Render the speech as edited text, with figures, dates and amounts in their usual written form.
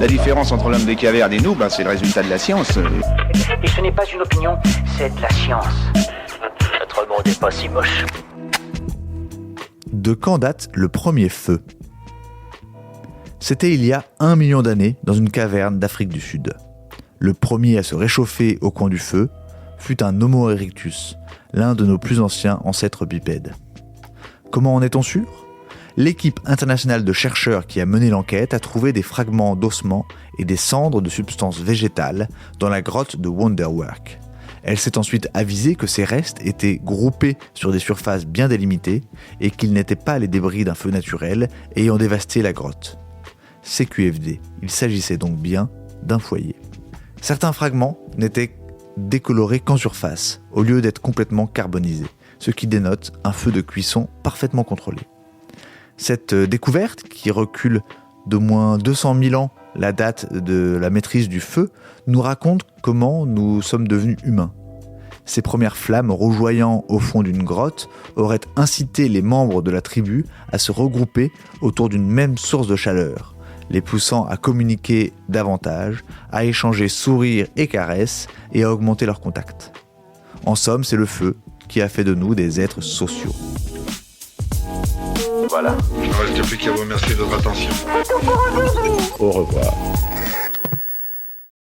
La différence entre l'homme des cavernes et nous, c'est le résultat de la science. Et ce n'est pas une opinion, c'est de la science. Notre monde n'est pas si moche. De quand date le premier feu ? C'était il y a 1 million d'années dans une caverne d'Afrique du Sud. Le premier à se réchauffer au coin du feu fut un Homo erectus, l'un de nos plus anciens ancêtres bipèdes. Comment en est-on sûr ? L'équipe internationale de chercheurs qui a mené l'enquête a trouvé des fragments d'ossements et des cendres de substances végétales dans la grotte de Wonderwerk. Elle s'est ensuite avisée que ces restes étaient groupés sur des surfaces bien délimitées et qu'ils n'étaient pas les débris d'un feu naturel ayant dévasté la grotte. CQFD, il s'agissait donc bien d'un foyer. Certains fragments n'étaient décolorés qu'en surface, au lieu d'être complètement carbonisés, ce qui dénote un feu de cuisson parfaitement contrôlé. Cette découverte, qui recule d'au moins 200 000 ans la date de la maîtrise du feu, nous raconte comment nous sommes devenus humains. Ces premières flammes rougeoyant au fond d'une grotte auraient incité les membres de la tribu à se regrouper autour d'une même source de chaleur, les poussant à communiquer davantage, à échanger sourires et caresses et à augmenter leur contact. En somme, c'est le feu qui a fait de nous des êtres sociaux. Voilà. Il ne reste plus qu'à vous remercier de votre attention. Au revoir.